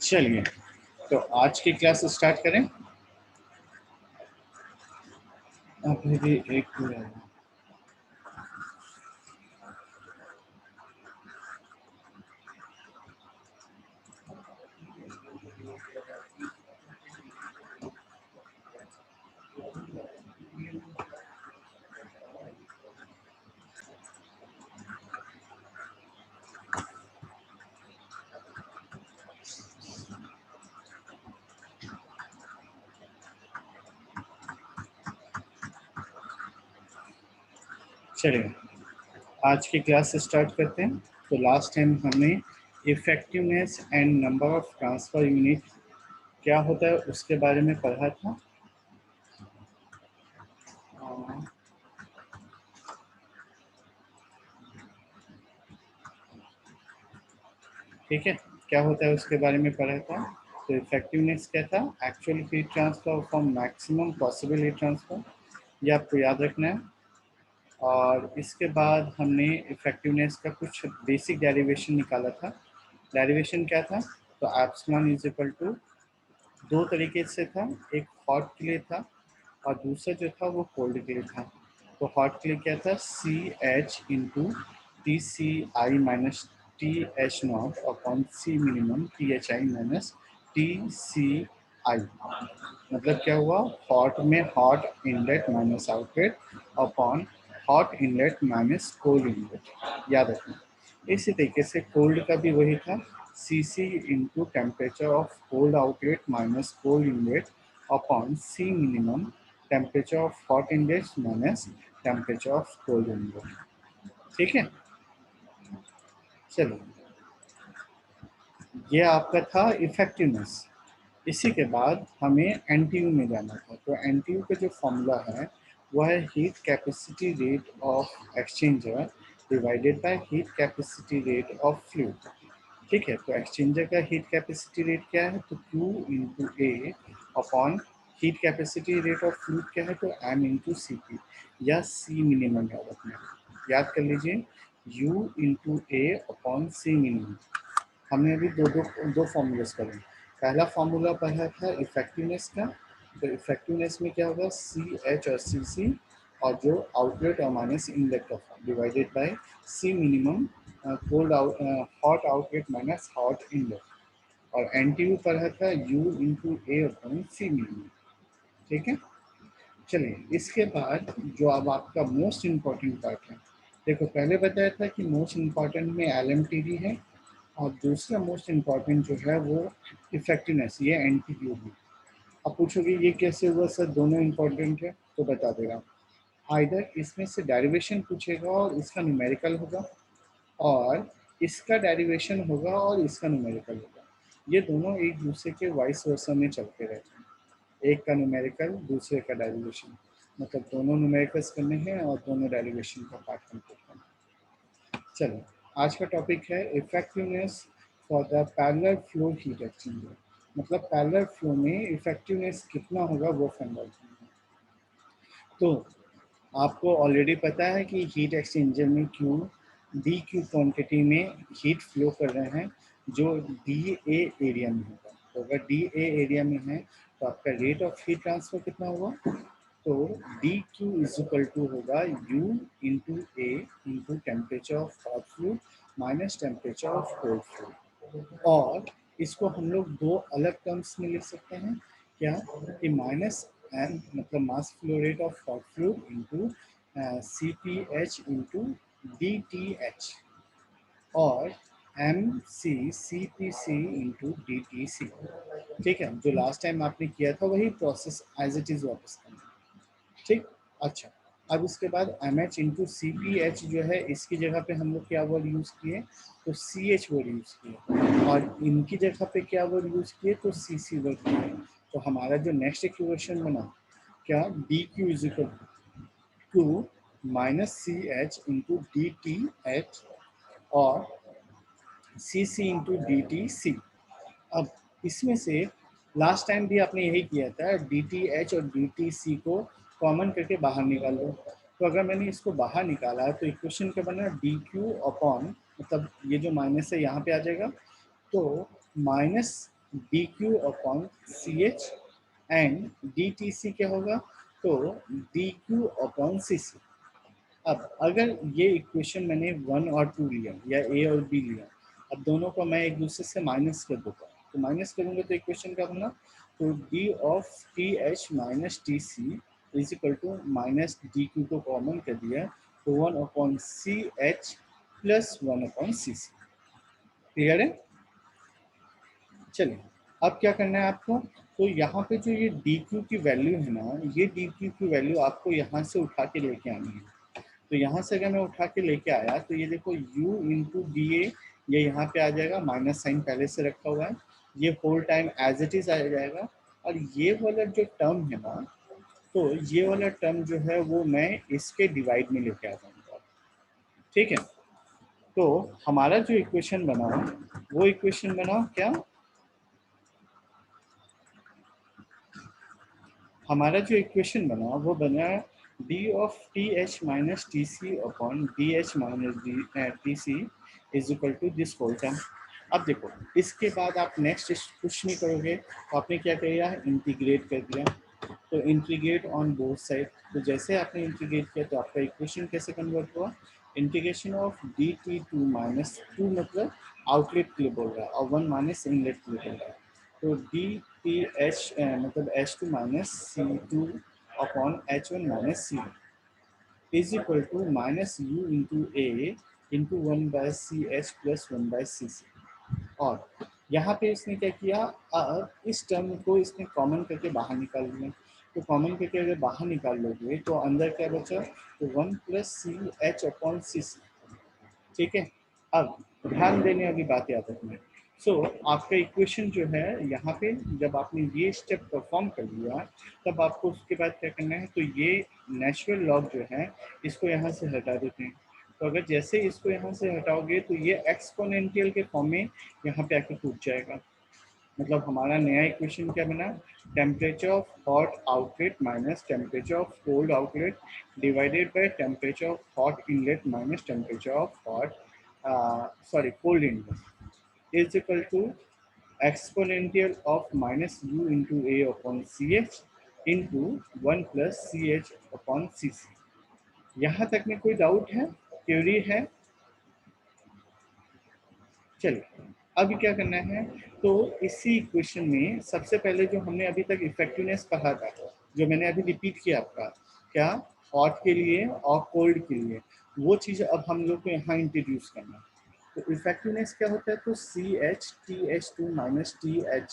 चलिए, तो आज की क्लास स्टार्ट करें। अभी भी एक चलिए, आज की क्लास स्टार्ट करते हैं। तो लास्ट टाइम हमने effectiveness and number of transfer unit क्या होता है उसके बारे में पढ़ा था। ठीक है, क्या होता है उसके बारे में पढ़ा था। तो इफेक्टिवनेस क्या था? Actual heat transfer from maximum possible heat transfer, ये आपको याद रखना है। और इसके बाद हमने इफेक्टिवनेस का कुछ बेसिक डेरिवेशन निकाला था। डेरिवेशन क्या था? तो एप्सिलॉन इज इक्वल टू दो तरीके से था, एक हॉट के लिए था और दूसरा जो था वो कोल्ड के लिए था। तो हॉट के लिए क्या था? C H into T C I minus T H naught upon C minimum T H I minus T C I. मतलब क्या हुआ? हॉट में hot inlet minus outlet upon hot inlet minus cold inlet, याद रखना। इसी तरीके से cold का भी वही था, C C into temperature of cold outlet minus cold inlet upon C minimum temperature of hot inlet minus temperature of cold inlet. ठीक है, चलो, ये आपका था इफेक्टिवनेस। इसी के बाद हमें एनटीयू में जाना था। तो एनटीयू का जो फॉर्मूला है वो है heat capacity rate of exchanger divided by heat capacity rate of fluid. ठीक है, तो एक्सचेंजर का हीट कैपेसिटी रेट क्या है? तो Q into A upon heat capacity rate of fluid क्या है? तो M इंटू सी पी या सी मिनिमम याद रखना है। याद कर लीजिए, U into A upon C minimum. हमने अभी दो फॉर्मूलाज पढ़े। पहला फॉर्मूला पढ़ा था इफेक्टिवनेस का। तो इफेक्टिवनेस में क्या होगा? सी एच और सी सी और जो आउटलेट और माइनस इनलेट का divided by C minimum cold out hot outlet minus hot inlet. और एन टी यू पढ़ा था U into A upon C minimum. ठीक है, चलिए, इसके बाद जो अब आपका मोस्ट इम्पॉर्टेंट पार्ट है। देखो, पहले बताया था कि मोस्ट इम्पॉर्टेंट में एल एम टी डी है और दूसरा मोस्ट इम्पॉर्टेंट जो है वो इफेक्टिवनेस, ये एन टी यू है। अब पूछोगे ये कैसे हुआ सर, दोनों इम्पॉर्टेंट है? तो बता दे रहा हूँ। आइदर इसमें से डेरिवेशन पूछेगा और इसका न्यूमेरिकल होगा, और इसका डेरिवेशन होगा और इसका न्यूमेरिकल होगा। ये दोनों एक दूसरे के वाइस वर्सा में चलते रहते हैं। एक का न्यूमेरिकल, दूसरे का डेरिवेशन। मतलब दोनों न्यूमेरिकल्स करने हैं और दोनों डेरिवेशन का पार्ट कंप्लीट करना है। चलो, आज का टॉपिक है effectiveness for the parallel flow heat exchanger. मतलब पैरेलल फ्लो में इफेक्टिवनेस कितना होगा वो फाइंड आउट करना है। तो आपको ऑलरेडी पता है कि हीट एक्सचेंजर में क्यू डी क्यू क्वांटिटी में हीट फ्लो कर रहे हैं जो डी ए एरिया में होगा। तो अगर डी ए एरिया में है तो आपका रेट ऑफ हीट ट्रांसफर कितना होगा? तो D Q is equal to होगा U into A into temperature of hot fluid minus temperature of cold fluid. और इसको हम लोग दो अलग टर्म्स में लिख सकते हैं। क्या? कि माइनस एम मतलब mass flow rate of hot fluid into C P H into D T H, और M C C P C into D T C. ठीक है, जो लास्ट टाइम आपने किया था वही प्रोसेस एज इट इज़ वापस करना। ठीक, अच्छा। अब उसके बाद M H into C P H जो है, इसकी जगह पे हम लोग क्या वर्ड यूज़ किए? तो सी एच वर्ड यूज़ किए, और इनकी जगह पे क्या वर्ड यूज़ किए? तो सी सी वर्ड किए। तो हमारा जो नेक्स्ट इक्वेशन बना क्या? D Q is equal to minus C H into D T H और C C into D T C. अब इसमें से लास्ट टाइम भी आपने यही किया था, डी टी एच और डी टी सी को कॉमन करके बाहर निकाल लो। तो अगर मैंने इसको बाहर निकाला तो इक्वेशन क्या बना? डी क्यू अपॉन, मतलब ये जो माइनस है यहाँ पे आ जाएगा, तो minus D Q upon C H and D T C क्या होगा, तो D Q upon C C. अब अगर ये इक्वेशन मैंने 1 और 2 लिया या ए और बी लिया, अब दोनों को मैं एक दूसरे से माइनस कर दूंगा, तो माइनस करूंगा तो इक्वेशन क्या बना, तो D of T H minus T C is equal to minus D Q को कॉमन कर दिया, तो 1/सी एच प्लस 1/सी सी। क्लियर है? चलिए, अब क्या करना है आपको, तो यहाँ पे जो ये डी क्यू की वैल्यू है ना, ये डी क्यू की वैल्यू आपको यहाँ से उठा के लेके आनी है। तो यहाँ से अगर मैं उठा के लेके आया तो ये देखो u इंटू डी ए, ये यहाँ पे आ जाएगा, माइनस साइन पहले से रखा हुआ है, ये whole time as it is आ जाएगा। और ये वाला जो टर्म है ना, तो ये वाला टर्म जो है वो मैं इसके डिवाइड में लेके आ जाऊंगा। ठीक है, तो हमारा जो इक्वेशन बना वो इक्वेशन बना क्या, हमारा जो इक्वेशन बना वो बना D of T H minus T C upon D H minus T C is equal to this whole term. अब देखो, इसके बाद आप नेक्स्ट कुछ नहीं करोगे, तो आपने क्या किया, इंटीग्रेट कर दिया। तो इंटीग्रेट ऑन बोथ साइड, तो जैसे आपने इंटीग्रेट किया तो आपका इक्वेशन कैसे कन्वर्ट हुआ, integration of D T two minus two, मतलब आउटलेट के लिए बोल रहा है, और 1 माइनस इनलेट के लिए बोल रहा है। तो डी टी एच मतलब H two minus C two upon H one minus C is equal to minus U into A into 1/सी एच प्लस 1/सी सी। और यहाँ पे इसने क्या किया, इस टर्म को इसने कॉमन करके बाहर निकाल लिया। तो कॉमन करके अगर बाहर निकाल लोगे तो अंदर क्या बचा, तो 1+सी एच अपॉन सी सी। ठीक है, अब ध्यान देने वाली बात याद रखना। सो आपका इक्वेशन जो है यहाँ पे, जब आपने ये स्टेप परफॉर्म कर लिया, तब आपको उसके बाद क्या करना है, तो ये नेचुरल लॉग जो है इसको यहाँ से हटा देते हैं। तो अगर जैसे इसको यहाँ से हटाओगे तो ये एक्सपोनेंशियल के फॉर्म में यहाँ पे आके टूट जाएगा। मतलब हमारा नया इक्वेशन क्या बना, temperature of hot outlet minus temperature of cold outlet divided by temperature of hot inlet minus temperature of hot cold inlet is equal to exponential of minus U into A upon C H into 1+सी H upon C C. यहाँ तक में कोई doubt है, query है? चलिए, अब क्या करना है, तो इसी इक्वेशन में सबसे पहले जो हमने अभी तक इफेक्टिवनेस पढ़ा था, जो मैंने अभी रिपीट किया आपका, क्या, हॉट के लिए और कोल्ड के लिए, वो चीज़ अब हम लोग को यहाँ इंट्रोड्यूस करना है। तो इफेक्टिवनेस क्या होता है, तो C H T H two minus T H,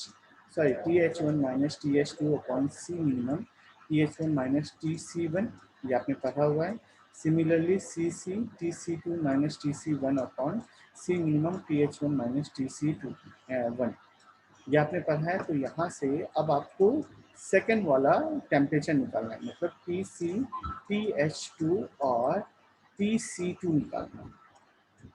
sorry T H one minus T H two upon C minimum T H one minus T C one, ये आपने पढ़ा हुआ है। Similarly C C T C two minus T C one upon C minimum T H one minus T C two one, ये आपने पढ़ा है। तो यहाँ से अब आपको सेकेंड वाला टेम्परेचर निकालना है, मतलब T C T H two और टी सी टू निकालना है।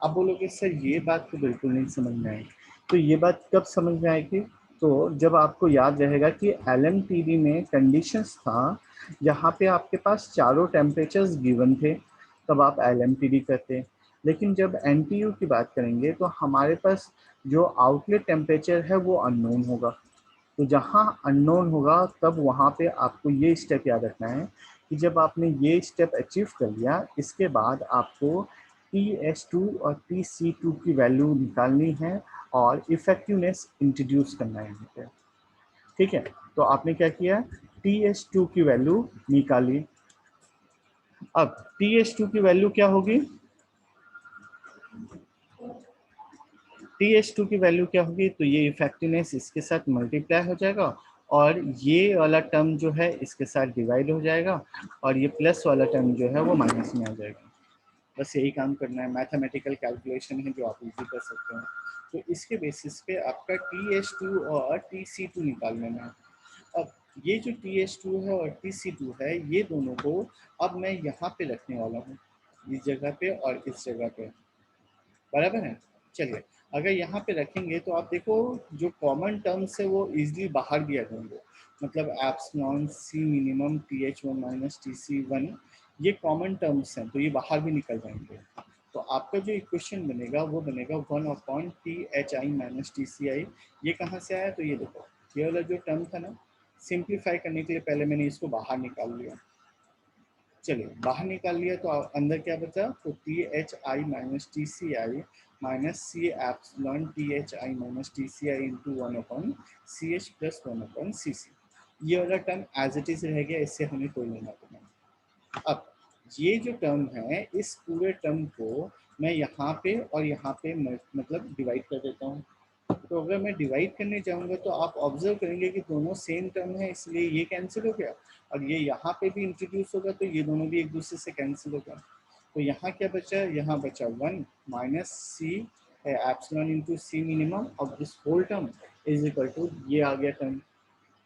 अब बोलोगे सर ये बात तो बिल्कुल नहीं समझ में आई, तो ये बात कब समझ में आएगी, तो जब आपको याद रहेगा कि एलएमटीडी में कंडीशंस था जहाँ पे आपके पास चारों टेम्परेचर्स गिवन थे, तब आप एलएमटीडी करते। लेकिन जब एनटीयू की बात करेंगे तो हमारे पास जो आउटलेट टेम्परेचर है वो अननोन होगा। तो जहाँ अननोन होगा तब वहाँ पे आपको ये स्टेप याद रखना है कि जब आपने ये स्टेप अचीव कर लिया, इसके बाद आपको टी एच टू और टी सी टू की वैल्यू निकालनी है और इफेक्टिवनेस इंट्रोड्यूस करना है यहाँ पे। ठीक है, तो आपने क्या किया, टी एच टू की वैल्यू निकाली। अब टी एच टू की वैल्यू क्या होगी, टी एच टू की वैल्यू क्या होगी, तो ये इफेक्टिवनेस इसके साथ मल्टीप्लाई हो जाएगा और ये वाला टर्म जो है इसके साथ डिवाइड हो जाएगा और ये प्लस वाला टर्म जो है वो माइनस में आ जाएगा। बस यही काम करना है, मैथमेटिकल कैलकुलेशन है जो आप इजी कर सकते हैं। तो इसके बेसिस पे आपका टी एच टू और टी सी टू निकाल लेना है। अब ये जो टी एच टू है और टी सी टू है, ये दोनों को अब मैं यहाँ पे रखने वाला हूँ, इस जगह पे और इस जगह पे, बराबर है। चलिए, अगर यहाँ पे रखेंगे तो आप देखो जो कॉमन टर्म्स है वो इजीली बाहर भी आ जाएंगे, मतलब epsilon C minimum T H one minus T C one, ये कॉमन टर्म्स हैं तो ये बाहर भी निकल जाएंगे। तो आपका जो इक्वेशन बनेगा वो बनेगा 1/THI माइनस TCI। ये कहाँ से आया? तो ये देखो, ये वाला जो टर्म था ना, सिंप्लीफाई करने के लिए पहले मैंने इसको बाहर निकाल लिया। चलिए, बाहर निकाल लिया तो अंदर क्या बचा? तो THI minus TCI minus C epsilon THI minus TCI into 1/CH plus 1/CC। ये वाला टर्म एज इट इज रह गया, इससे हमें कोई लेना देना। अब ये जो टर्म है, इस पूरे टर्म को मैं यहाँ पे और यहाँ पे मतलब डिवाइड कर देता हूँ। तो अगर मैं डिवाइड करने जाऊँगा तो आप ऑब्जर्व करेंगे कि दोनों सेम टर्म है, इसलिए ये कैंसिल हो गया। और ये यहाँ पे भी इंट्रोड्यूस होगा तो ये दोनों भी एक दूसरे से कैंसिल होगा। तो यहाँ क्या बचा? यहाँ बचा 1 minus C epsilon into C minimum of this whole term is equal to, ये आ गया टर्म।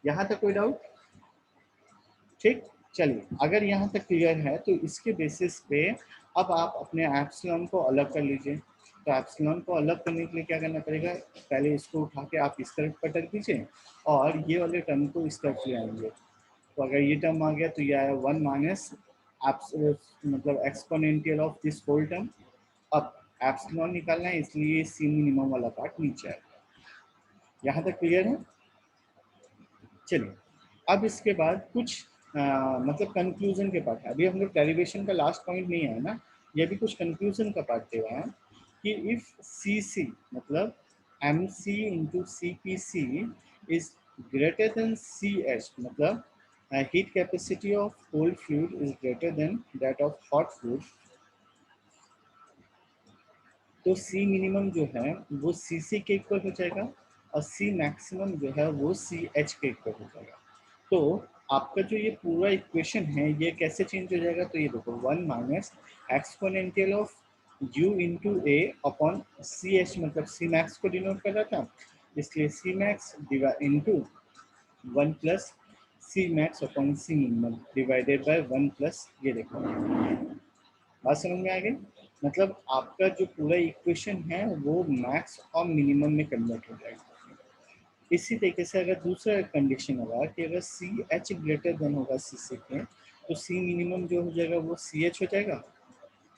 यहाँ तक कोई डाउट? ठीक, चलिए, अगर यहाँ तक क्लियर है तो इसके बेसिस पे अब आप अपने एप्सिलॉन को अलग कर लीजिए। तो एप्सिलॉन को अलग करने के लिए क्या करना पड़ेगा? पहले इसको उठा के आप इस तरफ पटक दीजिए और ये वाले टर्म को इस तरफ ले आएंगे। तो अगर ये टर्म आ गया तो ये आया 1 माइनस मतलब exponential of this whole term. अब एप्सिलॉन निकालना है, इसलिए सी मिनिमम वाला पार्ट नीचे आएगा। यहाँ तक क्लियर है? चलिए, अब इसके बाद कुछ मतलब कंक्लूजन के पार्ट है। अभी हम लोग डेरिवेशन का लास्ट पॉइंट नहीं है ना, ये भी कुछ कंक्लूजन का पार्ट दे रहा है कि इफ सी सी मतलब M C into C P C is greater than C H, मतलब heat capacity of cold fluid is greater than that of hot fluid, तो सी मिनिमम जो है वो सी सी के इक्वल हो जाएगा और सी मैक्सिमम जो है वो सी एच के इक्वल हो जाएगा। तो आपका जो ये पूरा इक्वेशन है ये कैसे चेंज हो जाएगा? तो ये देखो, 1 minus exponential of U into A upon C H, मतलब सी मैक्स को डिनोट कर रहा था, इसलिए C max into 1 plus C max upon C minimum divided by 1 plus, ये देखो बात समझ में आ गई? मतलब आपका जो पूरा इक्वेशन है वो मैक्स और मिनिमम में कन्वर्ट हो जाएगा। इसी तरीके से अगर दूसरा कंडीशन होगा कि अगर सी एच ग्रेटर देन होगा सी सी के, तो सी मिनिमम जो हो जाएगा वो सी एच हो जाएगा,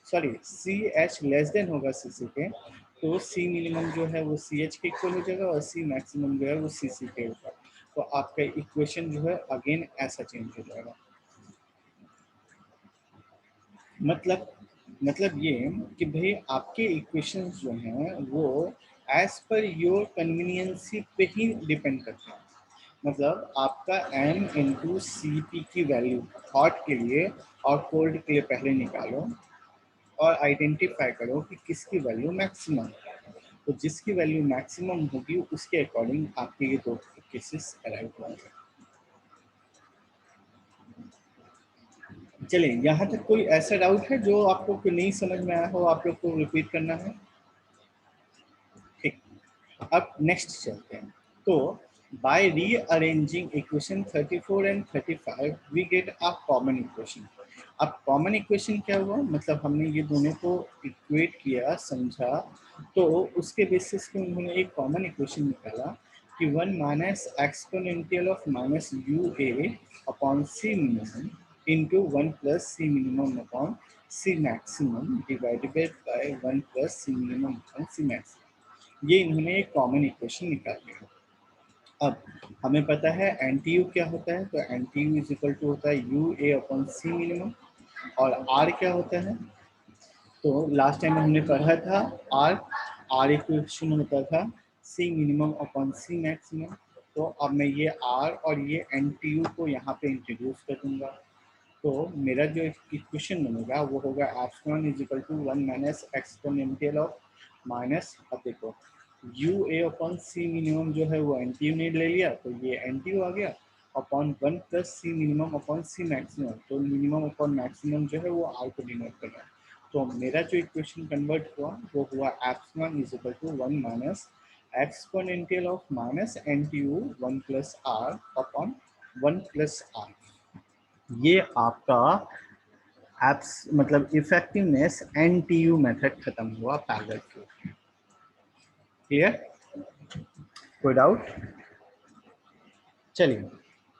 sorry C H less than होगा सी सी के, तो सी मिनिमम जो है वो सी एच के इक्वल हो जाएगा और सी मैक्सिमम जो है वो सी सी के होगा। तो आपका इक्वेशन जो है अगेन ऐसा चेंज हो जाएगा। मतलब ये कि भाई आपके इक्वेशंस जो हैं वो एज पर योर कन्वीनियंसी पे ही डिपेंड करते हैं। मतलब आपका m इंटू सी पी की वैल्यू हॉट के लिए और कोल्ड के लिए पहले निकालो और आइडेंटिफाई करो कि किसकी वैल्यू मैक्सिमम है। तो जिसकी वैल्यू मैक्सिमम होगी उसके अकॉर्डिंग आपके ये दो केसेस अराइव होंगे। चलिए, यहाँ तक कोई ऐसा डाउट है जो आपको नहीं समझ में आया हो, आप लोग को रिपीट करना है? ठीक, अब नेक्स्ट चलते हैं। तो by rearranging equation 34 and 35 we get a common equation. अब कॉमन इक्वेशन क्या हुआ? मतलब हमने ये दोनों को इक्वेट किया, समझा, तो उसके बेसिस पे उन्होंने एक कॉमन इक्वेशन निकाला कि 1 minus exponential of minus U A upon C minimum into 1 plus C minimum upon C maximum divided by 1 plus C minimum upon C maximum. ये इन्होंने एक कॉमन इक्वेशन निकाल लिया। अब हमें पता है एन टी यू क्या होता है, तो N T U is equal to होता है U A upon C minimum, और आर क्या होता है? तो लास्ट टाइम हमने पढ़ा था आर, आर इक्वेशन होता था सी मिनिमम अपॉन सी मैक्सिमम। तो अब मैं ये आर और ये एन टी यू को यहाँ पे इंट्रोड्यूस कर दूंगा। तो मेरा जो इक्वेशन बनेगा वो होगा epsilon is equal to 1 minus exponential of minus, अब देखो U A upon C minimum जो है वो एन टी यू ने ले लिया, तो ये एन टी यू आ गया upon 1 plus C minimum upon C maximum, तो मिनिमम अपॉन मैक्सिमम जो है वो आर को डिनोट कर रहा है। तो मेरा जो इक्वेशन कन्वर्ट हुआ वो हुआ epsilon is equal to 1 minus exponential of minus N T U 1 plus R upon 1 plus R. ये आपका एप्स मतलब इफेक्टिवनेस एनटीयू मेथड खत्म हुआ पैरेलल फ्लो। क्लियर? कोई डाउट? चलिए,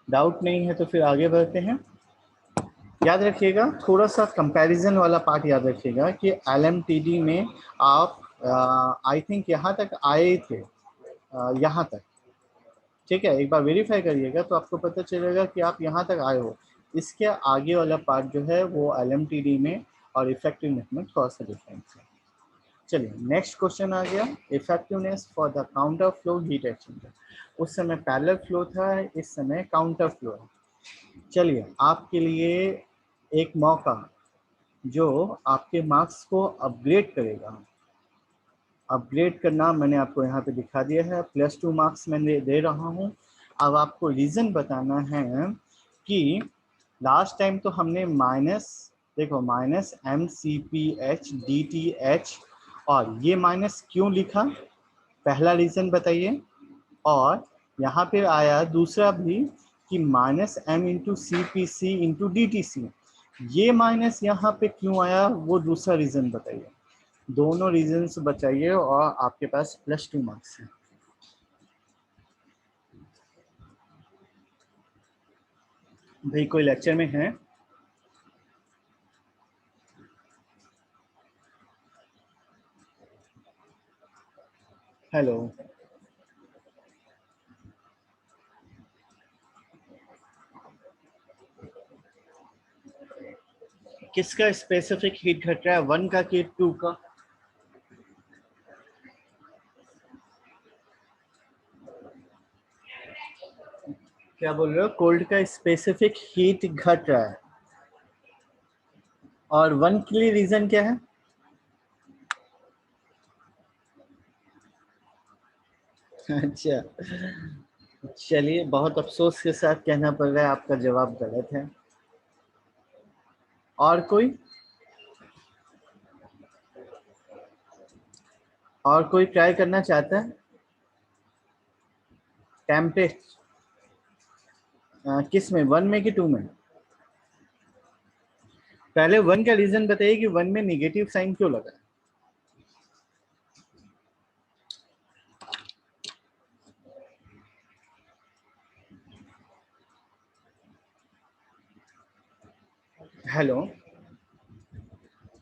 डाउट नहीं है तो फिर आगे बढ़ते हैं। याद रखिएगा, थोड़ा सा कंपैरिजन वाला पार्ट याद रखिएगा कि एलएमटीडी में आप आई थिंक यहाँ तक आए थे, यहाँ तक, ठीक है। एक बार वेरीफाई करिएगा तो आपको पता चलेगा कि आप यहाँ तक आए हो। इसके आगे वाला पार्ट जो है वो एलएमटीडी में और इफेक्टिवनेस में थोड़ा सा डिफरेंस है। चलिए नेक्स्ट क्वेश्चन आ गया, effectiveness for the counter flow heat exchanger. उस समय पैरेलल फ्लो था, इस समय काउंटर फ्लो है। चलिए आपके लिए एक मौका जो आपके मार्क्स को अपग्रेड करेगा। अपग्रेड करना मैंने आपको यहाँ पे दिखा दिया है, +2 मार्क्स मैं दे रहा हूँ। अब आपको रीज़न बताना है कि लास्ट टाइम तो हमने माइनस, देखो माइनस MCPH/DTH, और ये माइनस क्यों लिखा, पहला रीज़न बताइए। और यहाँ पे आया दूसरा भी कि माइनस M/CPC/DTC, ये माइनस यहाँ पे क्यों आया, वो दूसरा रीज़न बताइए। दोनों रीजंस बताइए और आपके पास +2 मार्क्स हैं। भाई कोई लेक्चर में है? हेलो, किसका स्पेसिफिक हीट घट रहा है, 1 का कि 2 का? क्या बोल रहे हो, कोल्ड का स्पेसिफिक हीट घट रहा है, और 1 के लिए रीजन क्या है? अच्छा, चलिए बहुत अफसोस के साथ कहना पड़ रहा है आपका जवाब गलत है। और कोई, और कोई ट्राई करना चाहता है? टेम्परेचर किस में, 1 में कि 2 में? पहले 1 का रीजन बताइए कि 1 में निगेटिव साइन क्यों लगा। हेलो,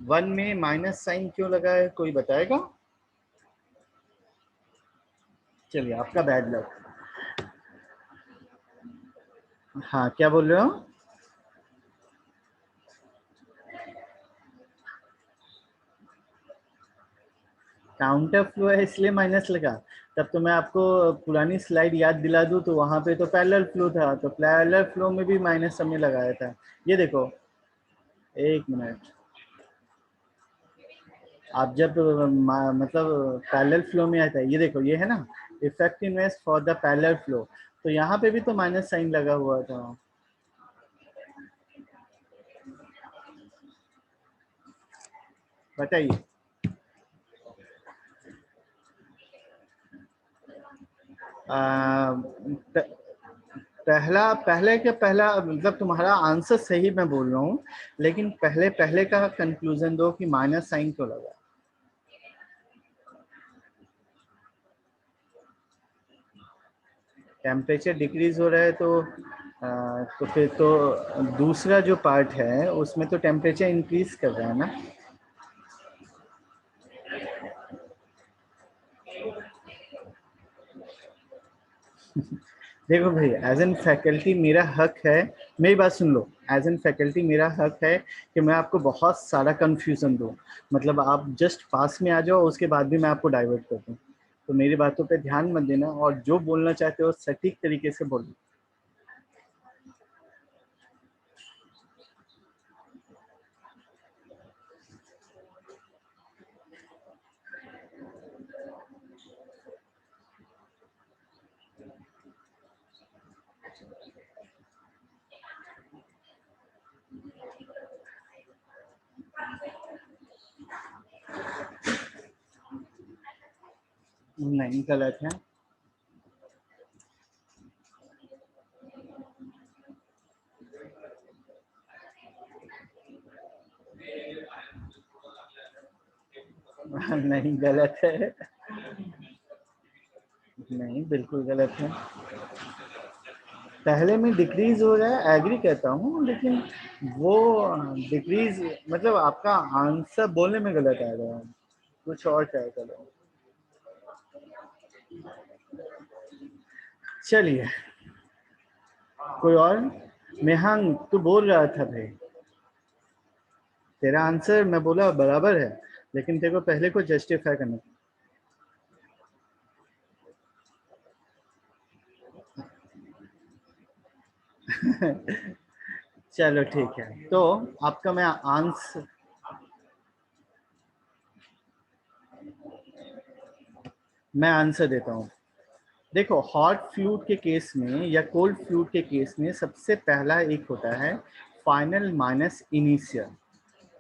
1 में माइनस साइन क्यों लगा है, कोई बताएगा? चलिए आपका बैड लक। हाँ क्या बोल रहे हो? काउंटर फ्लो है इसलिए माइनस लगा। तब तो मैं आपको पुरानी स्लाइड याद दिला दूं तो वहां पे तो पैरेलल फ्लो था, तो पैरेलल फ्लो में भी माइनस हमने लगाया था। ये देखो, एक मिनट, आप जब मतलब पैरेलल फ्लो में आता है, ये देखो ये है ना, effectiveness for the parallel flow, तो यहाँ पे भी तो माइनस साइन लगा हुआ था। बताइए। पहला, पहले के पहला मतलब तुम्हारा आंसर सही मैं बोल रहा हूँ, लेकिन पहले पहले का कंक्लूजन दो कि माइनस साइन क्यों लगा। टेम्परेचर डिक्रीज हो रहा है तो फिर तो दूसरा जो पार्ट है उसमें तो टेम्परेचर इंक्रीज कर रहा है ना। देखो भाई, एज एन फैकल्टी मेरा हक है, मेरी बात सुन लो, एज एन फैकल्टी मेरा हक है कि मैं आपको बहुत सारा कंफ्यूजन दूं, मतलब आप जस्ट पास में आ जाओ उसके बाद भी मैं आपको डाइवर्ट कर दूं। तो मेरी बातों पे ध्यान मत देना और जो बोलना चाहते हो सटीक तरीके से बोलो। नहीं, गलत है। नहीं, गलत है। नहीं, बिल्कुल गलत है। पहले में डिक्रीज हो रहा है, एग्री कहता हूँ, लेकिन वो डिक्रीज मतलब आपका आंसर बोलने में गलत आ रहा है, कुछ और ट्राई करो। चलिए कोई और। नेहांग तू बोल रहा था भाई, तेरा आंसर मैं बोला बराबर है, लेकिन तेरे को पहले को जस्टिफाई करना। चलो ठीक है, तो आपका मैं आंसर देता हूँ। देखो हॉट फ्लूइड के केस में या कोल्ड फ्लूइड के केस में सबसे पहला एक होता है फाइनल माइनस इनिशियल।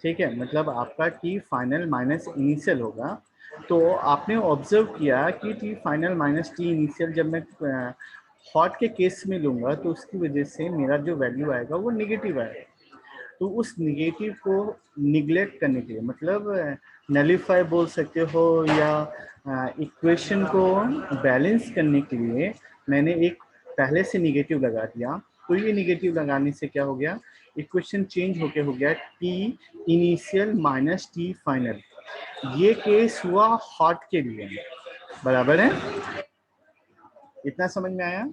ठीक है, मतलब आपका टी फाइनल माइनस इनिशियल होगा। तो आपने ऑब्जर्व किया कि T final minus T initial जब मैं हॉट के केस में लूंगा तो उसकी वजह से मेरा जो वैल्यू आएगा वो निगेटिव आएगा। तो उस निगेटिव को निगलेक्ट करने के लिए, मतलब नलीफाई बोल सकते हो, या इक्वेशन को बैलेंस करने के लिए मैंने एक पहले से निगेटिव लगा दिया। तो ये निगेटिव लगाने से क्या हो गया, इक्वेशन चेंज होके हो गया T initial minus T final. ये केस हुआ हॉट के लिए, बराबर है। इतना समझ में आया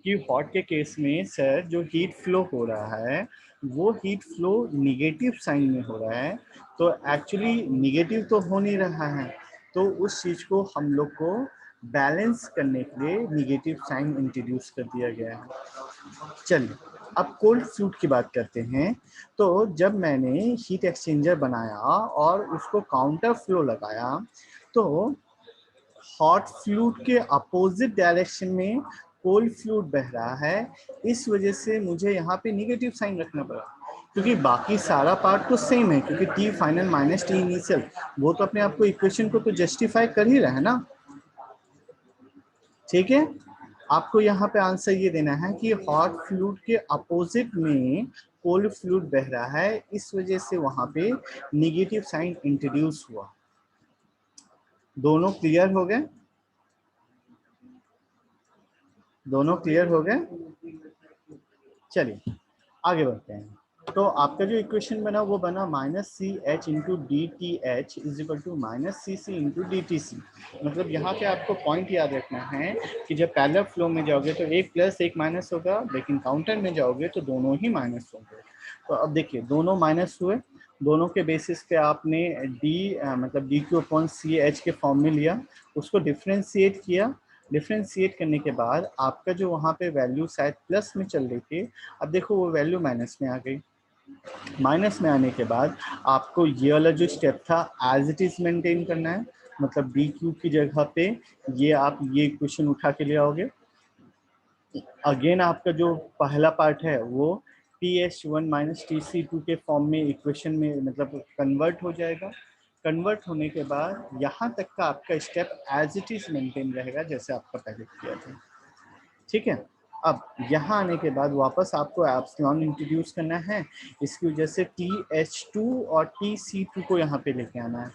कि हॉट के केस में सर जो हीट फ्लो हो रहा है वो हीट फ्लो निगेटिव साइन में हो रहा है, तो एक्चुअली निगेटिव तो हो नहीं रहा है। तो उस चीज को हम लोग को बैलेंस करने के लिए निगेटिव साइन इंट्रोड्यूस कर दिया गया है। चलिए अब कोल्ड फ्लूइड की बात करते हैं। तो जब मैंने हीट एक्सचेंजर बनाया और उसको काउंटर फ्लो लगाया, तो हॉट फ्लूइड के अपोजिट डायरेक्शन में कोल्ड फ्लूइड बह रहा है। इस वजह से मुझे यहाँ पे निगेटिव साइन रखना पड़ा, क्योंकि बाकी सारा पार्ट तो सेम है, क्योंकि T final minus T initial वो तो अपने आप को इक्वेशन को तो जस्टिफाई कर ही रहा है ना। ठीक है, आपको यहाँ पे आंसर ये देना है कि हॉट फ्लूइड के अपोजिट में कोल्ड फ्लूइड बह रहा है, इस वजह से वहां पे निगेटिव साइन इंट्रोड्यूस हुआ। दोनों क्लियर हो गए? दोनों क्लियर हो गए? चलिए आगे बढ़ते हैं। तो आपका जो इक्वेशन बना वो बना minus C H into D T H is equal to minus C C into D T C. मतलब यहाँ पे आपको पॉइंट याद रखना है कि जब पैरेलल फ्लो में जाओगे तो एक प्लस एक माइनस होगा, लेकिन काउंटर में जाओगे तो दोनों ही माइनस होंगे। तो अब देखिए दोनों माइनस हुए, दोनों के बेसिस पे आपने मतलब D Q upon C H के फॉर्म में लिया, उसको डिफ्रेंशिएट किया। डिफ्रेंशिएट करने के बाद आपका जो वहाँ पे वैल्यू शायद प्लस में चल रही थी, अब देखो वो वैल्यू माइनस में आ गई। माइनस में आने के बाद आपको ये वाला जो स्टेप था एज इट इज मेंटेन करना है, मतलब डी क्यू की जगह पे ये आप ये इक्वेशन उठा के ले आओगे। अगेन आपका जो पहला पार्ट है वो T H one minus T C two के फॉर्म में इक्वेशन में मतलब कन्वर्ट हो जाएगा। कन्वर्ट होने के बाद यहाँ तक का आपका step as it is maintain रहेगा जैसे आपका पहले किया था। ठीक है, अब यहाँ आने के बाद वापस आपको एप्सिलॉन इंट्रोड्यूस करना है, इसकी वजह से टी एच टू और टी सी टू को यहाँ पे लेके आना है।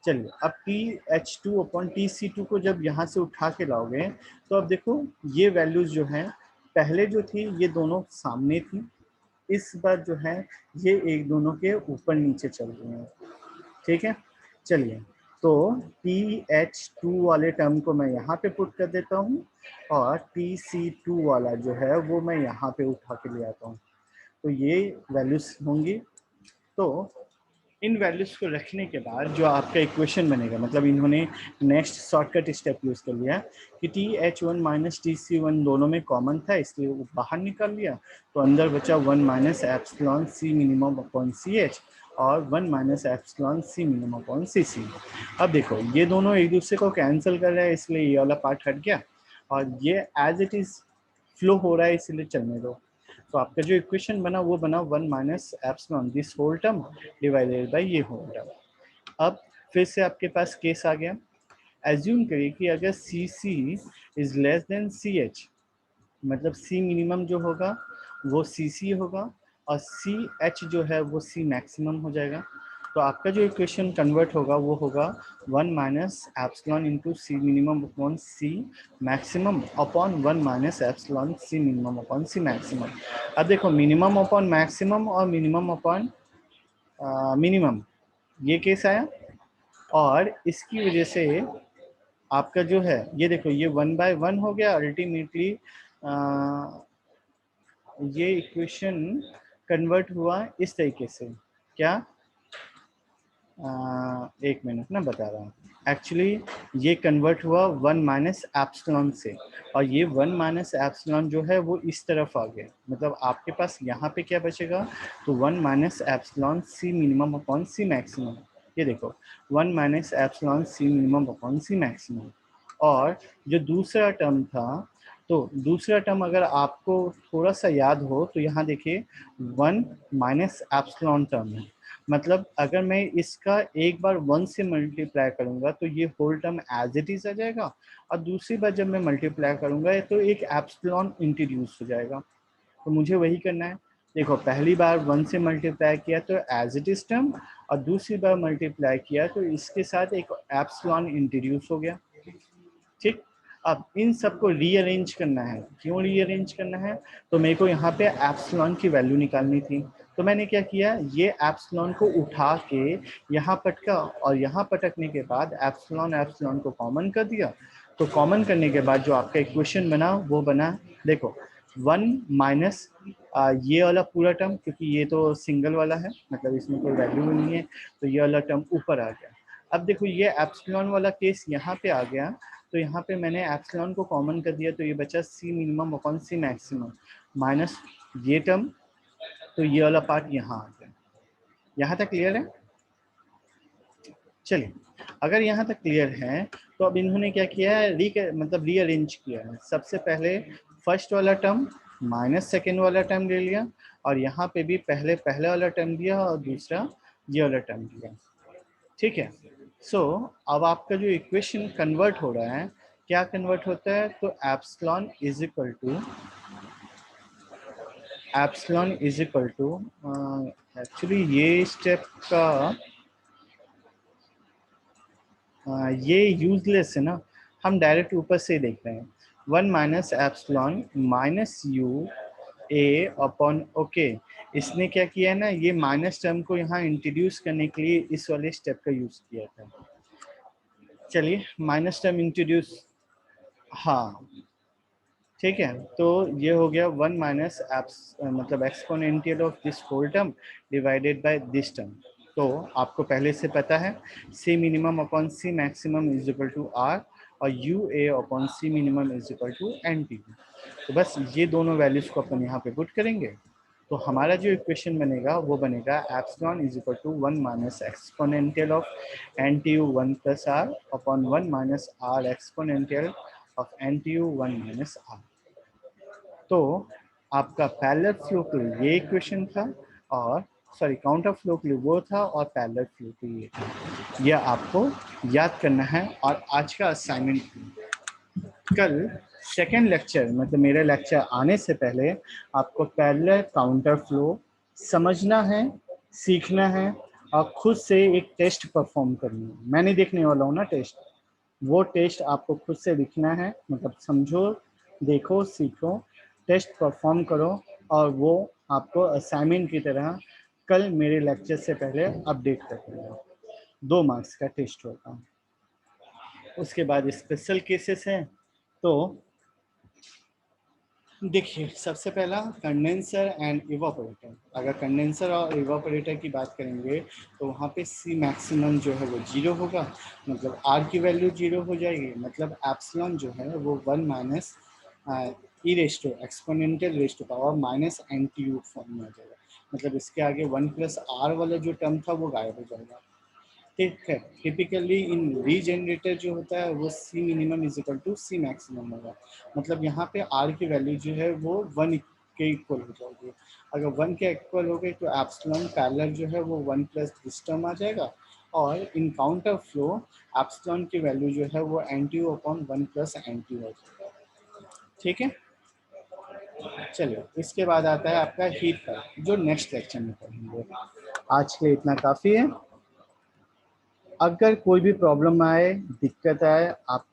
चलिए अब T H two upon T C two को जब यहाँ से उठा के लाओगे तो अब देखो ये वैल्यूज जो है पहले जो थी ये दोनों सामने थी, इस बार जो है ये एक दोनों के ऊपर नीचे चल रही हैं। ठीक है, चलिए तो टी एच टू वाले टर्म को मैं यहाँ पे पुट कर देता हूँ और टी सी टू वाला जो है वो मैं यहाँ पे उठा के ले आता हूँ, तो ये वैल्यूज होंगी। तो इन वैल्यूज को रखने के बाद जो आपका इक्वेशन बनेगा, मतलब इन्होंने नेक्स्ट शॉर्टकट स्टेप यूज कर लिया कि T H one minus T C one दोनों में कॉमन था इसलिए वो बाहर निकाल लिया, तो अंदर बचा one minus epsilon C minimum upon C H और one minus epsilon C minimum upon C C. अब देखो ये दोनों एक दूसरे को कैंसिल कर रहे हैं इसलिए ये वाला पार्ट हट गया और ये एज इट इज फ्लो हो रहा है इसलिए चलने दो। तो आपका जो इक्वेशन बना वो बना one minus epsilon this whole term divided by ये होल टर्म। अब फिर से आपके पास केस आ गया, एज्यूम करिए कि अगर C C is less than C H, मतलब सी मिनिमम जो होगा वो सी सी होगा और सी एच जो है वो सी मैक्सिमम हो जाएगा। तो आपका जो इक्वेशन कन्वर्ट होगा वो होगा 1 minus epsilon into C minimum upon C maximum upon 1 minus epsilon C minimum upon C maximum. अब देखो मिनिमम अपॉन मैक्सिमम और मिनिमम अपॉन मिनिमम ये केस आया, और इसकी वजह से आपका जो है ये देखो ये 1/1 हो गया अल्टीमेटली। ये इक्वेशन कन्वर्ट हुआ इस तरीके से, क्या एक मिनट ना बता रहा हूँ। एक्चुअली ये कन्वर्ट हुआ 1 माइनस एप्सिलॉन से, और ये 1 माइनस एप्सिलॉन जो है वो इस तरफ आ गया, मतलब आपके पास यहाँ पे क्या बचेगा, तो 1 minus epsilon C minimum upon C maximum. ये देखो 1 minus epsilon C minimum upon C maximum. और जो दूसरा टर्म था, तो दूसरा टर्म अगर आपको थोड़ा सा याद हो तो यहाँ देखिए 1 माइनस एप्सिलॉन टर्म है, मतलब अगर मैं इसका एक बार 1 से मल्टीप्लाई करूंगा तो ये whole term as it is आ जाएगा, और दूसरी बार जब मैं मल्टीप्लाई करूंगा तो एक एप्सिलॉन इंट्रोड्यूस हो जाएगा। तो मुझे वही करना है। देखो पहली बार 1 से मल्टीप्लाई किया तो एज इट इज टर्म, और दूसरी बार मल्टीप्लाई किया तो इसके साथ एक एप्सिलॉन इंट्रोड्यूस हो गया। ठीक, अब इन सबको रीअरेंज करना है। क्यों रीअरेंज करना है, तो मेरे को यहाँ पे एप्सिलॉन की वैल्यू निकालनी थी। तो मैंने क्या किया, ये एप्सिलॉन को उठा के यहाँ पटका, और यहाँ पटकने के बाद एप्सिलॉन एप्सिलॉन को कॉमन कर दिया। तो कॉमन करने के बाद जो आपका इक्वेशन बना वो बना, देखो 1 माइनस ये वाला पूरा टर्म, क्योंकि ये तो सिंगल वाला है मतलब इसमें कोई वैल्यू नहीं है, तो ये वाला टर्म ऊपर आ गया। अब देखो ये एप्सिलॉन वाला केस यहाँ पे आ गया, तो यहाँ पे मैंने एप्सिलॉन को कॉमन कर दिया, तो ये बचा सी minimum upon C maximum minus ये टर्म, तो ये वाला पार्ट यहाँ आ गया। यहाँ तक क्लियर है? चलिए, अगर यहाँ तक क्लियर है तो अब इन्होंने क्या किया है, मतलब रीअरेंज किया है। सबसे पहले फर्स्ट वाला टर्म माइनस सेकेंड वाला टर्म ले लिया, और यहाँ पे भी पहले पहले वाला टर्म दिया और दूसरा ये वाला टर्म दिया। ठीक है, सो अब आपका जो इक्वेशन कन्वर्ट हो रहा है, क्या कन्वर्ट होता है, तो epsilon is equal to actually ये स्टेप का ये यूजलेस है ना, हम डायरेक्ट ऊपर से ही देख रहे हैं। 1 minus epsilon minus U A upon okay. इसने क्या किया है ना, ये माइनस टर्म को यहाँ इंट्रोड्यूस करने के लिए इस वाले स्टेप का यूज किया था। चलिए माइनस टर्म इंट्रोड्यूस, हाँ ठीक है, तो ये हो गया 1 माइनस मतलब exponential of this whole term divided by this term. तो आपको पहले से पता है C minimum upon C maximum is equal to R, और U A upon C minimum is equal to N T. तो बस ये दोनों वैल्यूज को अपन यहाँ पे पुट करेंगे, तो हमारा जो इक्वेशन बनेगा वो बनेगा epsilon is equal to 1 minus exponential of N T U 1 plus R upon 1 minus R exponential of N T U 1 minus R. तो आपका पैरेलल फ्लो के लिए ये इक्वेशन था, और सॉरी काउंटर फ्लो के लिए वो था, और पैरेलल फ्लो के लिए था। यह आपको याद करना है। और आज का असाइनमेंट, कल सेकेंड लेक्चर मतलब मेरे लेक्चर आने से पहले आपको पैरेलल काउंटर फ्लो समझना है, सीखना है, और खुद से एक टेस्ट परफॉर्म करनी है। मैं नहीं देखने वाला हूँ ना टेस्ट, वो टेस्ट आपको खुद से लिखना है, मतलब समझो, देखो, सीखो, टेस्ट परफॉर्म करो, और वो आपको असाइनमेंट की तरह कल मेरे लेक्चर से पहले अपडेट कर देना। 2 मार्क्स का टेस्ट होगा। उसके बाद स्पेशल केसेस हैं। तो देखिए सबसे पहला कंडेंसर एंड इवापोरेटर। अगर कंडेंसर और इवापोरेटर की बात करेंगे तो वहाँ पे सी मैक्सिमम जो है वो 0 होगा, मतलब आर की वैल्यू 0 हो जाएगी, मतलब एप्सिलॉन जो है वो 1 minus E raised to exponential raised to power minus N T U form में आ जाएगा, मतलब इसके आगे 1 प्लस आर वाला जो टर्म था वो गायब हो जाएगा। ठीक है, टिपिकली इन रीजनरेटर जो होता है वो C minimum is equal to C maximum होगा, मतलब यहाँ पे आर की वैल्यू जो है वो 1 के इक्वल हो जाएगी। अगर 1 के इक्वल हो गई तो एप्सिलॉन पैरेलल जो है वो 1 प्लस दिस टर्म आ जाएगा, और इन काउंटर फ्लो एप्सिलॉन की वैल्यू जो है वो N T U upon 1 plus N T हो जाएगा। ठीक है, चलिए इसके बाद आता है आपका हीट का, जो नेक्स्ट लेक्चर में पढ़ेंगे। आज के लिए इतना काफ़ी है। अगर कोई भी प्रॉब्लम आए, दिक्कत आए, आप